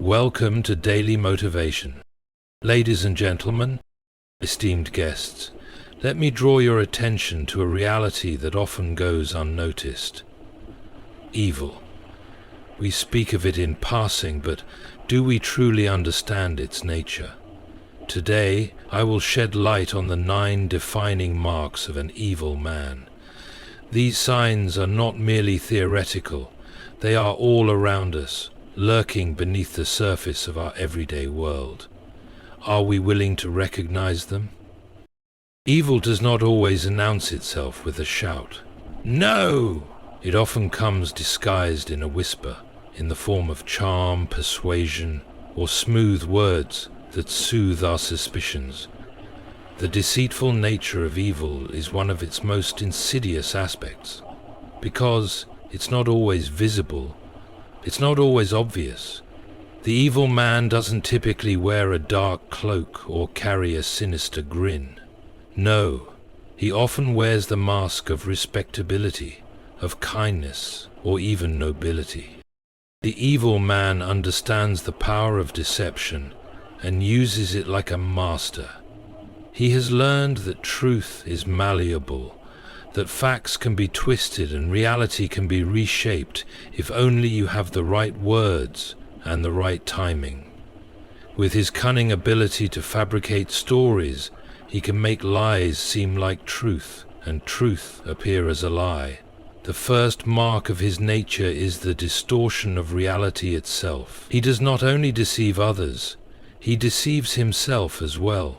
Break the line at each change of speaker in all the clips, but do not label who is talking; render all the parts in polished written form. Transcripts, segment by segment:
Welcome to Daily Motivation. Ladies and gentlemen, esteemed guests, let me draw your attention to a reality that often goes unnoticed. Evil. We speak of it in passing, but do we truly understand its nature? Today, I will shed light on the 9 defining marks of an evil man. These signs are not merely theoretical, they are all around us, lurking beneath the surface of our everyday world. Are we willing to recognize them? Evil does not always announce itself with a shout. No! It often comes disguised in a whisper, in the form of charm, persuasion, or smooth words that soothe our suspicions. The deceitful nature of evil is one of its most insidious aspects, because it's not always visible. It's not always obvious. The evil man doesn't typically wear a dark cloak or carry a sinister grin. No, he often wears the mask of respectability, of kindness, or even nobility. The evil man understands the power of deception and uses it like a master. He has learned that truth is malleable, that facts can be twisted and reality can be reshaped if only you have the right words and the right timing. With his cunning ability to fabricate stories, he can make lies seem like truth and truth appear as a lie. The first mark of his nature is the distortion of reality itself. He does not only deceive others, he deceives himself as well,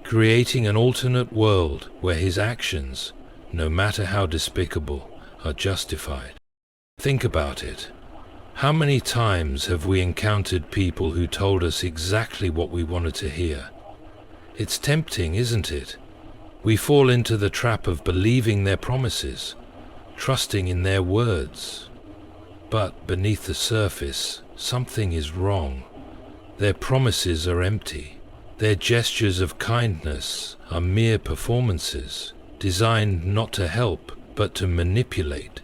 creating an alternate world where his actions, no matter how despicable, are justified. Think about it. How many times have we encountered people who told us exactly what we wanted to hear? It's tempting, isn't it? We fall into the trap of believing their promises, trusting in their words. But beneath the surface, something is wrong. Their promises are empty. Their gestures of kindness are mere performances, designed not to help, but to manipulate.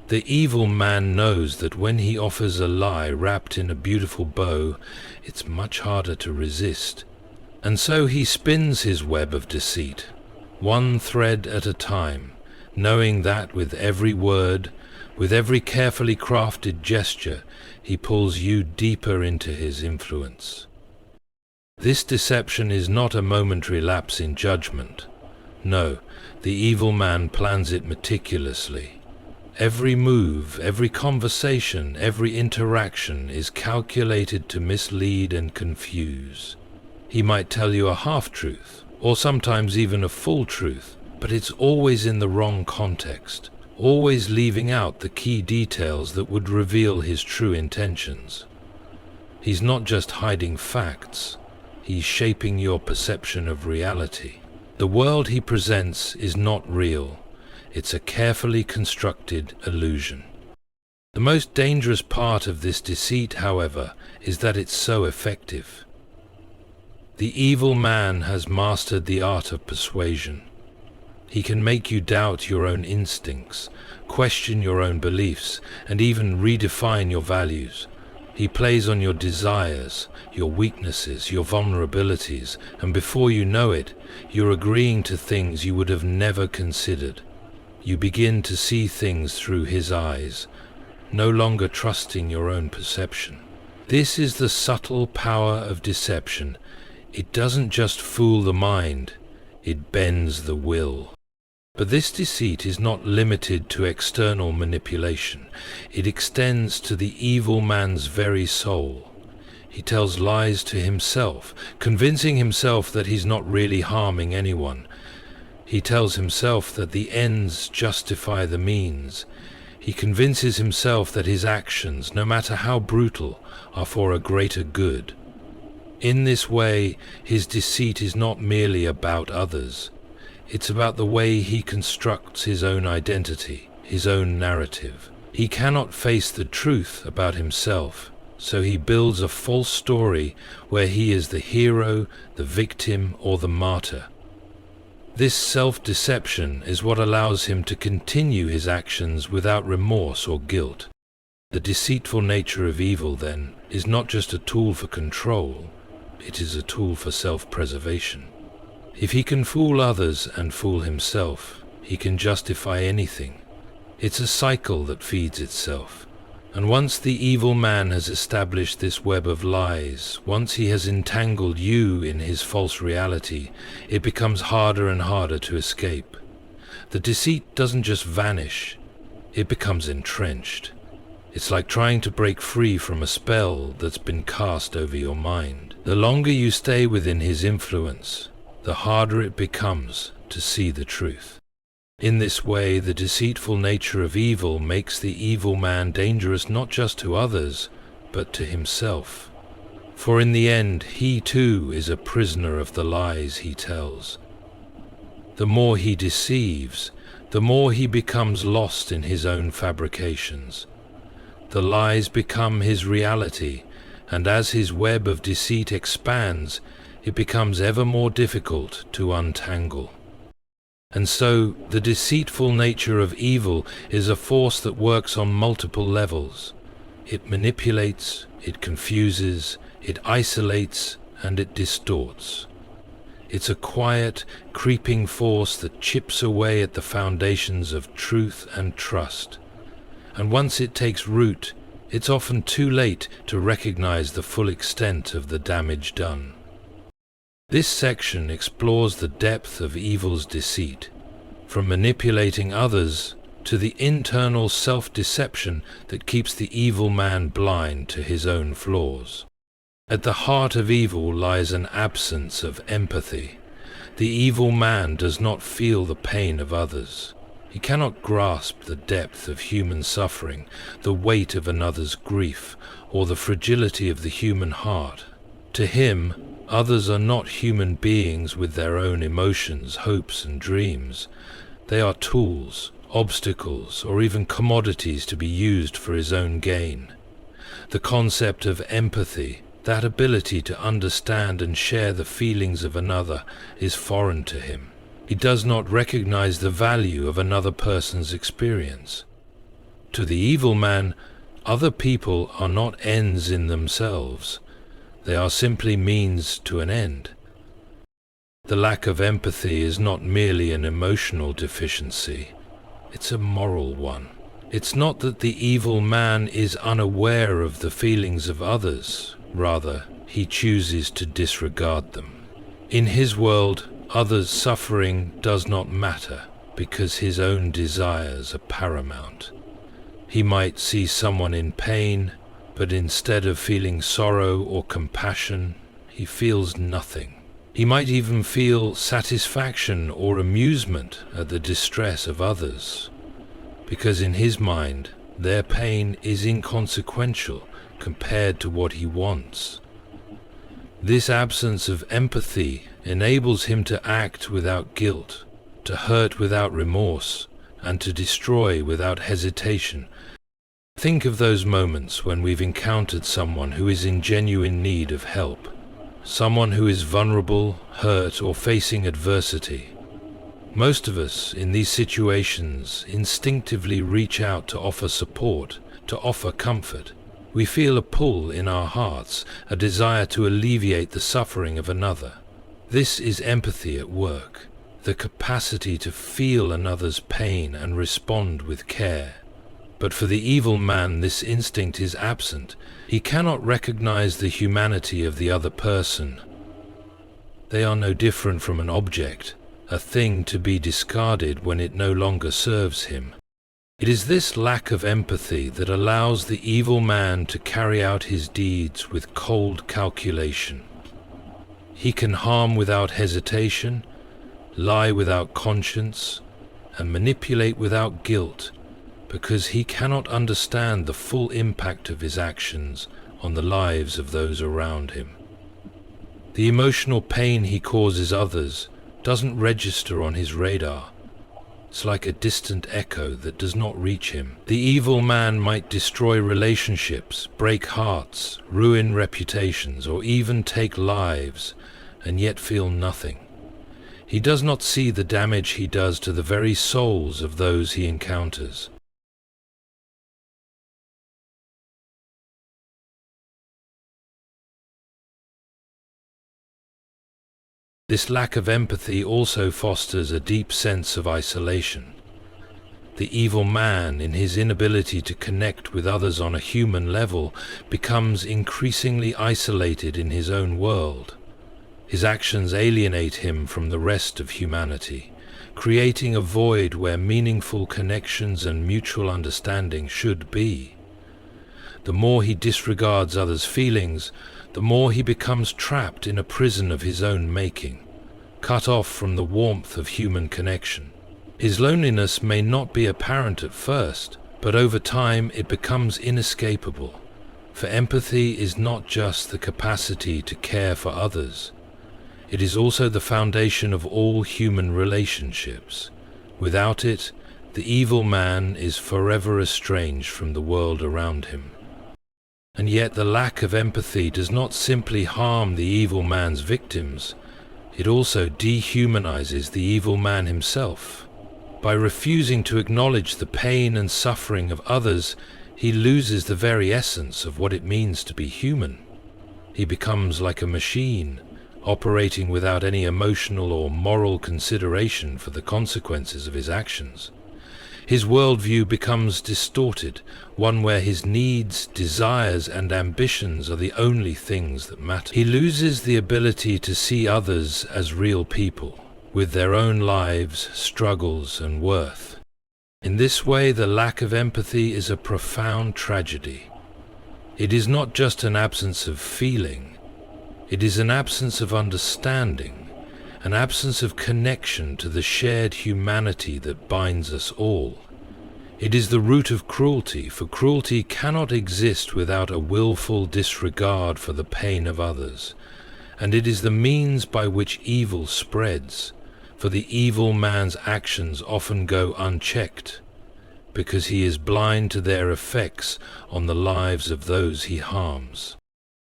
The evil man knows that when he offers a lie wrapped in a beautiful bow, it's much harder to resist. And so he spins his web of deceit, one thread at a time, knowing that with every word, with every carefully crafted gesture, he pulls you deeper into his influence. This deception is not a momentary lapse in judgment. No, the evil man plans it meticulously. Every move, every conversation, every interaction is calculated to mislead and confuse. He might tell you a half-truth, or sometimes even a full truth, but it's always in the wrong context, always leaving out the key details that would reveal his true intentions. He's not just hiding facts, he's shaping your perception of reality. The world he presents is not real. It's a carefully constructed illusion. The most dangerous part of this deceit, however, is that it's so effective. The evil man has mastered the art of persuasion. He can make you doubt your own instincts, question your own beliefs, and even redefine your values. He plays on your desires, your weaknesses, your vulnerabilities, and before you know it, you're agreeing to things you would have never considered. You begin to see things through his eyes, no longer trusting your own perception. This is the subtle power of deception. It doesn't just fool the mind, it bends the will. But this deceit is not limited to external manipulation. It extends to the evil man's very soul. He tells lies to himself, convincing himself that he's not really harming anyone. He tells himself that the ends justify the means. He convinces himself that his actions, no matter how brutal, are for a greater good. In this way, his deceit is not merely about others. It's about the way he constructs his own identity, his own narrative. He cannot face the truth about himself, so he builds a false story where he is the hero, the victim, or the martyr. This self-deception is what allows him to continue his actions without remorse or guilt. The deceitful nature of evil, then, is not just a tool for control, it is a tool for self-preservation. If he can fool others and fool himself, he can justify anything. It's a cycle that feeds itself. And once the evil man has established this web of lies, once he has entangled you in his false reality, it becomes harder and harder to escape. The deceit doesn't just vanish, it becomes entrenched. It's like trying to break free from a spell that's been cast over your mind. The longer you stay within his influence, the harder it becomes to see the truth. In this way, the deceitful nature of evil makes the evil man dangerous not just to others, but to himself. For in the end, he too is a prisoner of the lies he tells. The more he deceives, the more he becomes lost in his own fabrications. The lies become his reality, and as his web of deceit expands, it becomes ever more difficult to untangle. And so, the deceitful nature of evil is a force that works on multiple levels. It manipulates, it confuses, it isolates, and it distorts. It's a quiet, creeping force that chips away at the foundations of truth and trust. And once it takes root, it's often too late to recognize the full extent of the damage done. This section explores the depth of evil's deceit, from manipulating others to the internal self-deception that keeps the evil man blind to his own flaws. At the heart of evil lies an absence of empathy. The evil man does not feel the pain of others. He cannot grasp the depth of human suffering, the weight of another's grief, or the fragility of the human heart. To him, others are not human beings with their own emotions, hopes, and dreams. They are tools, obstacles, or even commodities to be used for his own gain. The concept of empathy, that ability to understand and share the feelings of another, is foreign to him. He does not recognize the value of another person's experience. To the evil man, other people are not ends in themselves. They are simply means to an end. The lack of empathy is not merely an emotional deficiency, it's a moral one. It's not that the evil man is unaware of the feelings of others, rather, he chooses to disregard them. In his world, others' suffering does not matter because his own desires are paramount. He might see someone in pain, but instead of feeling sorrow or compassion, he feels nothing. He might even feel satisfaction or amusement at the distress of others, because in his mind, their pain is inconsequential compared to what he wants. This absence of empathy enables him to act without guilt, to hurt without remorse, and to destroy without hesitation. Think of those moments when we've encountered someone who is in genuine need of help, someone who is vulnerable, hurt, or facing adversity. Most of us in these situations instinctively reach out to offer support, to offer comfort. We feel a pull in our hearts, a desire to alleviate the suffering of another. This is empathy at work, the capacity to feel another's pain and respond with care. But for the evil man, this instinct is absent. He cannot recognize the humanity of the other person. They are no different from an object, a thing to be discarded when it no longer serves him. It is this lack of empathy that allows the evil man to carry out his deeds with cold calculation. He can harm without hesitation, lie without conscience, and manipulate without guilt, because he cannot understand the full impact of his actions on the lives of those around him. The emotional pain he causes others doesn't register on his radar. It's like a distant echo that does not reach him. The evil man might destroy relationships, break hearts, ruin reputations, or even take lives, and yet feel nothing. He does not see the damage he does to the very souls of those he encounters. This lack of empathy also fosters a deep sense of isolation. The evil man, in his inability to connect with others on a human level, becomes increasingly isolated in his own world. His actions alienate him from the rest of humanity, creating a void where meaningful connections and mutual understanding should be. The more he disregards others' feelings, the more he becomes trapped in a prison of his own making, cut off from the warmth of human connection. His loneliness may not be apparent at first, but over time it becomes inescapable. For empathy is not just the capacity to care for others. It is also the foundation of all human relationships. Without it, the evil man is forever estranged from the world around him. And yet the lack of empathy does not simply harm the evil man's victims, it also dehumanizes the evil man himself. By refusing to acknowledge the pain and suffering of others, he loses the very essence of what it means to be human. He becomes like a machine, operating without any emotional or moral consideration for the consequences of his actions. His worldview becomes distorted, one where his needs, desires, and ambitions are the only things that matter. He loses the ability to see others as real people, with their own lives, struggles, and worth. In this way, the lack of empathy is a profound tragedy. It is not just an absence of feeling, it is an absence of understanding, an absence of connection to the shared humanity that binds us all. It is the root of cruelty, for cruelty cannot exist without a willful disregard for the pain of others, and it is the means by which evil spreads. For the evil man's actions often go unchecked, because he is blind to their effects on the lives of those he harms.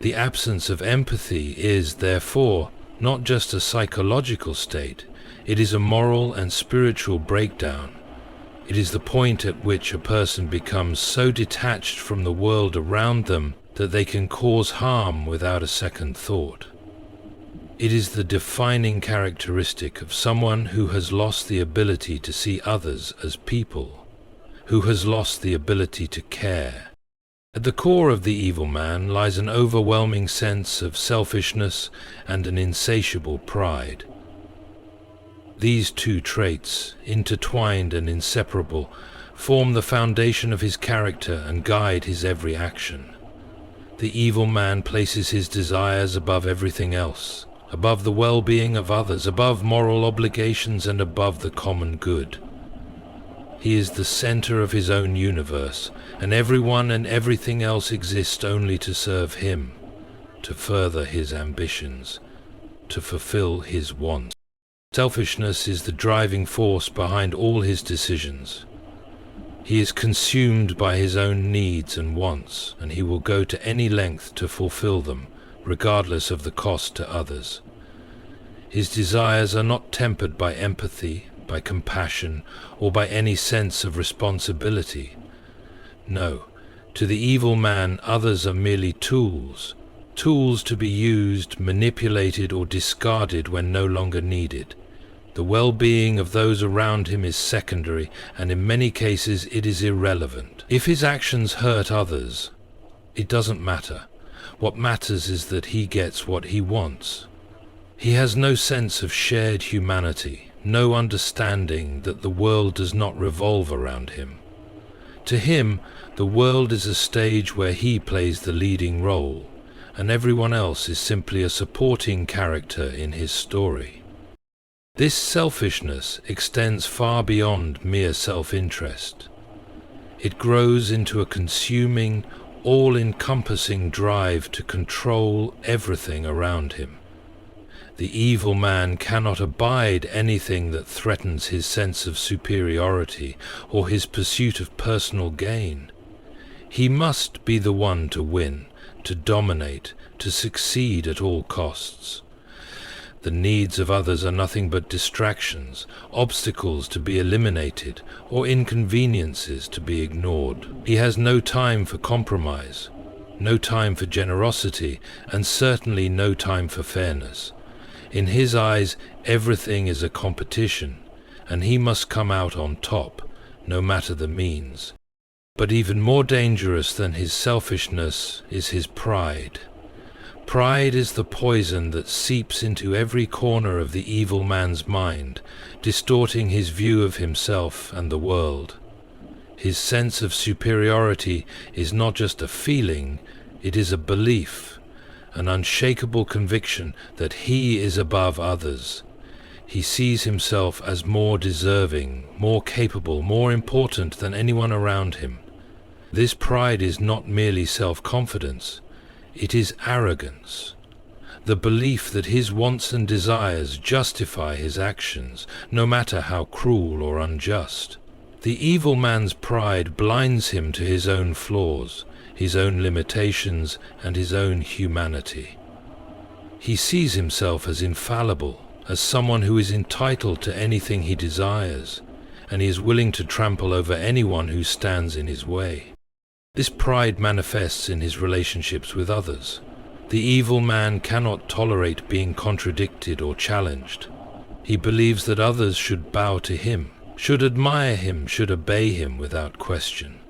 The absence of empathy is, therefore, not just a psychological state, it is a moral and spiritual breakdown. It is the point at which a person becomes so detached from the world around them that they can cause harm without a second thought. It is the defining characteristic of someone who has lost the ability to see others as people, who has lost the ability to care. At the core of the evil man lies an overwhelming sense of selfishness and an insatiable pride. These two traits, intertwined and inseparable, form the foundation of his character and guide his every action. The evil man places his desires above everything else, above the well-being of others, above moral obligations, and above the common good. He is the center of his own universe, and everyone and everything else exists only to serve him, to further his ambitions, to fulfill his wants. Selfishness is the driving force behind all his decisions. He is consumed by his own needs and wants, and he will go to any length to fulfill them, regardless of the cost to others. His desires are not tempered by empathy, by compassion, or by any sense of responsibility. No, to the evil man others are merely tools, tools to be used, manipulated, or discarded when no longer needed. The well-being of those around him is secondary, and in many cases it is irrelevant. If his actions hurt others, it doesn't matter. What matters is that he gets what he wants. He has no sense of shared humanity, no understanding that the world does not revolve around him. To him, the world is a stage where he plays the leading role, and everyone else is simply a supporting character in his story. This selfishness extends far beyond mere self-interest. It grows into a consuming, all-encompassing drive to control everything around him. The evil man cannot abide anything that threatens his sense of superiority or his pursuit of personal gain. He must be the one to win, to dominate, to succeed at all costs. The needs of others are nothing but distractions, obstacles to be eliminated, or inconveniences to be ignored. He has no time for compromise, no time for generosity, and certainly no time for fairness. In his eyes, everything is a competition, and he must come out on top, no matter the means. But even more dangerous than his selfishness is his pride. Pride is the poison that seeps into every corner of the evil man's mind, distorting his view of himself and the world. His sense of superiority is not just a feeling, it is a belief, an unshakable conviction that he is above others. He sees himself as more deserving, more capable, more important than anyone around him. This pride is not merely self-confidence, it is arrogance. The belief that his wants and desires justify his actions, no matter how cruel or unjust. The evil man's pride blinds him to his own flaws, his own limitations, and his own humanity. He sees himself as infallible, as someone who is entitled to anything he desires, and he is willing to trample over anyone who stands in his way. This pride manifests in his relationships with others. The evil man cannot tolerate being contradicted or challenged. He believes that others should bow to him, should admire him, should obey him without question.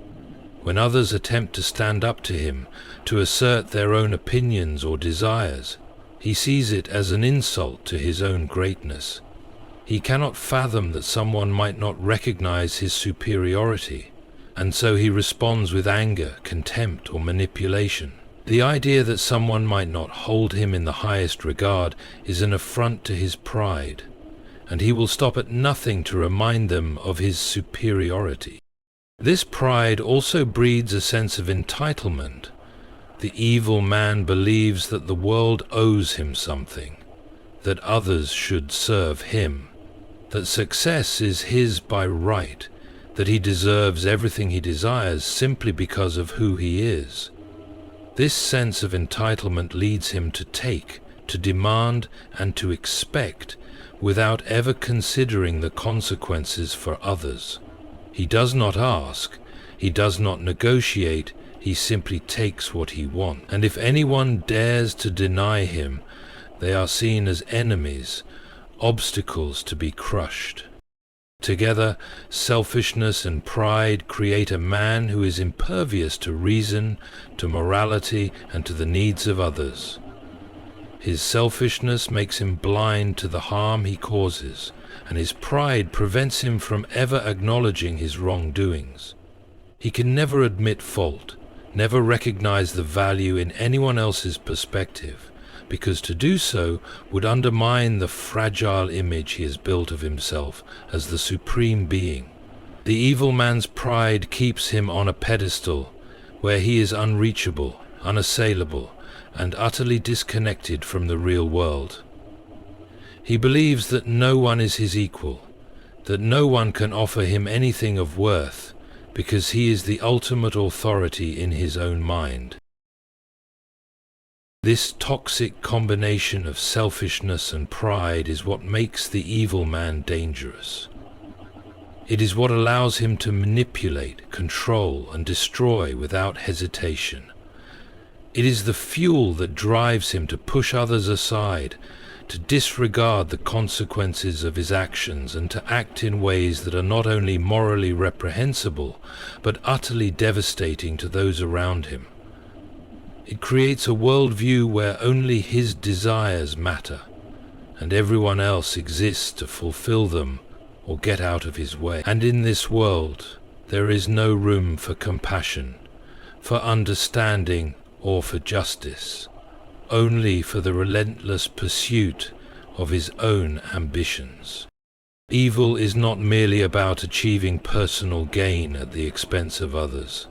When others attempt to stand up to him, to assert their own opinions or desires, he sees it as an insult to his own greatness. He cannot fathom that someone might not recognize his superiority, and so he responds with anger, contempt, or manipulation. The idea that someone might not hold him in the highest regard is an affront to his pride, and he will stop at nothing to remind them of his superiority. This pride also breeds a sense of entitlement. The evil man believes that the world owes him something, that others should serve him, that success is his by right, that he deserves everything he desires simply because of who he is. This sense of entitlement leads him to take, to demand, and to expect, without ever considering the consequences for others. He does not ask, he does not negotiate, he simply takes what he wants. And if anyone dares to deny him, they are seen as enemies, obstacles to be crushed. Together, selfishness and pride create a man who is impervious to reason, to morality, and to the needs of others. His selfishness makes him blind to the harm he causes, and his pride prevents him from ever acknowledging his wrongdoings. He can never admit fault, never recognize the value in anyone else's perspective, because to do so would undermine the fragile image he has built of himself as the supreme being. The evil man's pride keeps him on a pedestal where he is unreachable, unassailable, and utterly disconnected from the real world. He believes that no one is his equal, that no one can offer him anything of worth, because he is the ultimate authority in his own mind. This toxic combination of selfishness and pride is what makes the evil man dangerous. It is what allows him to manipulate, control, and destroy without hesitation. It is the fuel that drives him to push others aside, to disregard the consequences of his actions, and to act in ways that are not only morally reprehensible, but utterly devastating to those around him. It creates a worldview where only his desires matter, and everyone else exists to fulfill them or get out of his way. And in this world, there is no room for compassion, for understanding, or for justice, only for the relentless pursuit of his own ambitions. Evil is not merely about achieving personal gain at the expense of others.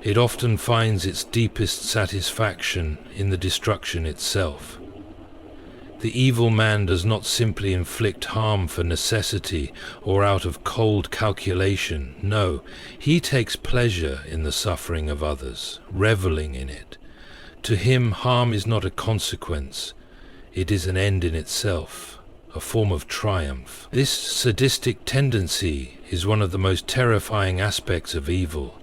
It often finds its deepest satisfaction in the destruction itself. The evil man does not simply inflict harm for necessity or out of cold calculation. No, he takes pleasure in the suffering of others, reveling in it. To him, harm is not a consequence. It is an end in itself, a form of triumph. This sadistic tendency is one of the most terrifying aspects of evil,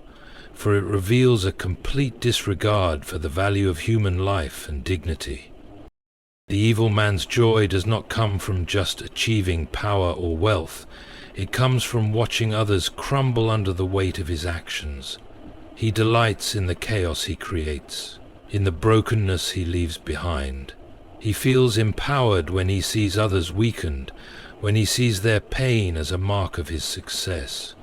for it reveals a complete disregard for the value of human life and dignity. The evil man's joy does not come from just achieving power or wealth. It comes from watching others crumble under the weight of his actions. He delights in the chaos he creates, in the brokenness he leaves behind. He feels empowered when he sees others weakened, when he sees their pain as a mark of his success.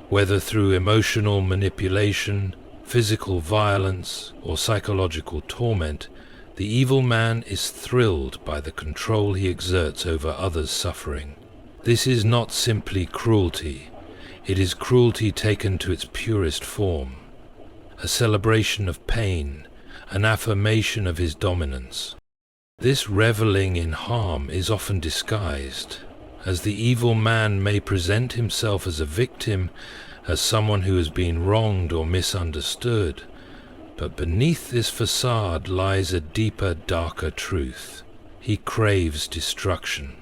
Whether through emotional manipulation, physical violence, or psychological torment, the evil man is thrilled by the control he exerts over others' suffering. This is not simply cruelty, it is cruelty taken to its purest form, a celebration of pain, an affirmation of his dominance. This reveling in harm is often disguised, as the evil man may present himself as a victim, as someone who has been wronged or misunderstood. But beneath this facade lies a deeper, darker truth. He craves destruction.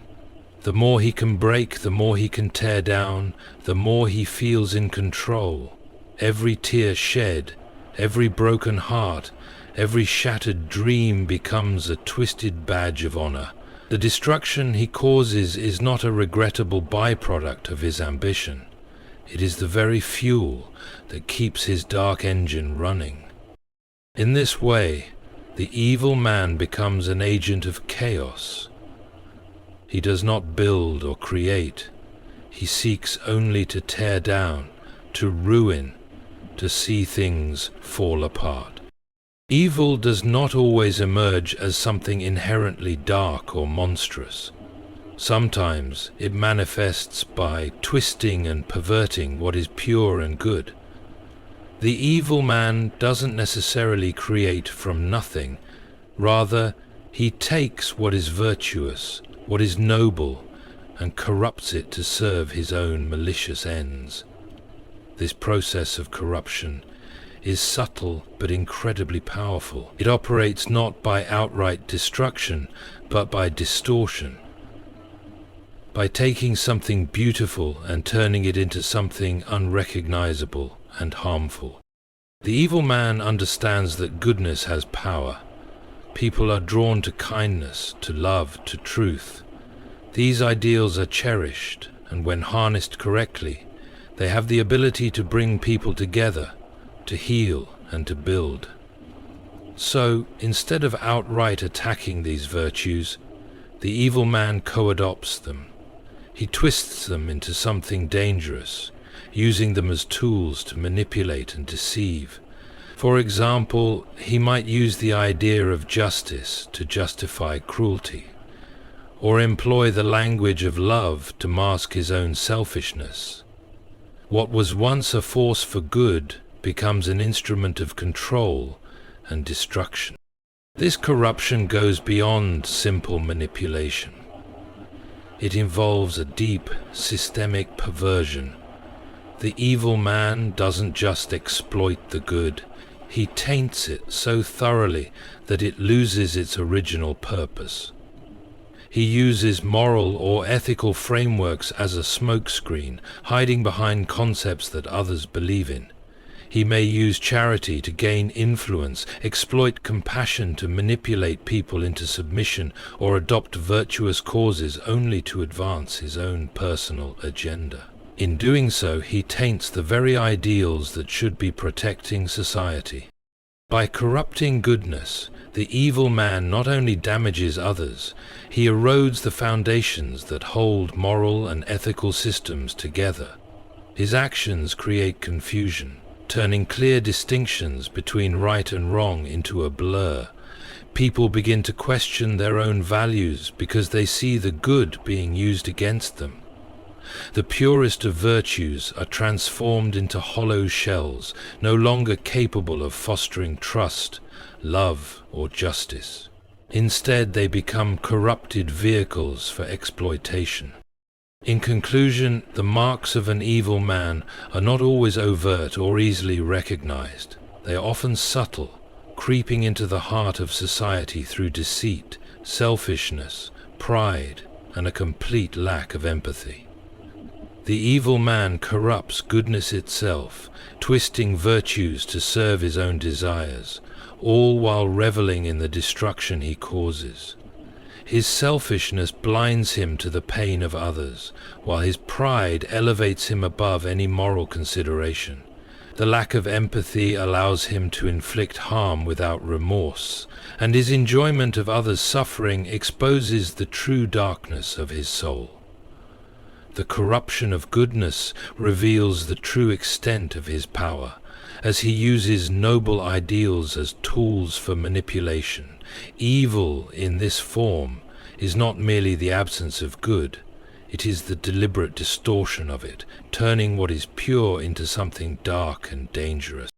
The more he can break, the more he can tear down, the more he feels in control. Every tear shed, every broken heart, every shattered dream becomes a twisted badge of honor. The destruction he causes is not a regrettable byproduct of his ambition. It is the very fuel that keeps his dark engine running. In this way, the evil man becomes an agent of chaos. He does not build or create. He seeks only to tear down, to ruin, to see things fall apart. Evil does not always emerge as something inherently dark or monstrous. Sometimes it manifests by twisting and perverting what is pure and good. The evil man doesn't necessarily create from nothing. Rather, he takes what is virtuous, what is noble, and corrupts it to serve his own malicious ends. This process of corruption is subtle but incredibly powerful. It operates not by outright destruction, but by distortion. By taking something beautiful and turning it into something unrecognizable and harmful. The evil man understands that goodness has power. People are drawn to kindness, to love, to truth. These ideals are cherished, and when harnessed correctly, they have the ability to bring people together, to heal and to build. So, instead of outright attacking these virtues, the evil man co-adopts them. He twists them into something dangerous, using them as tools to manipulate and deceive. For example, he might use the idea of justice to justify cruelty, or employ the language of love to mask his own selfishness. What was once a force for good becomes an instrument of control and destruction. This corruption goes beyond simple manipulation. It involves a deep, systemic perversion. The evil man doesn't just exploit the good, he taints it so thoroughly that it loses its original purpose. He uses moral or ethical frameworks as a smokescreen, hiding behind concepts that others believe in. He may use charity to gain influence, exploit compassion to manipulate people into submission, or adopt virtuous causes only to advance his own personal agenda. In doing so, he taints the very ideals that should be protecting society. By corrupting goodness, the evil man not only damages others, he erodes the foundations that hold moral and ethical systems together. His actions create confusion, turning clear distinctions between right and wrong into a blur. People begin to question their own values because they see the good being used against them. The purest of virtues are transformed into hollow shells, no longer capable of fostering trust, love, or justice. Instead, they become corrupted vehicles for exploitation. In conclusion, the marks of an evil man are not always overt or easily recognized. They are often subtle, creeping into the heart of society through deceit, selfishness, pride, and a complete lack of empathy. The evil man corrupts goodness itself, twisting virtues to serve his own desires, all while reveling in the destruction he causes. His selfishness blinds him to the pain of others, while his pride elevates him above any moral consideration. The lack of empathy allows him to inflict harm without remorse, and his enjoyment of others' suffering exposes the true darkness of his soul. The corruption of goodness reveals the true extent of his power, as he uses noble ideals as tools for manipulation. Evil in this form is not merely the absence of good, it is the deliberate distortion of it, turning what is pure into something dark and dangerous.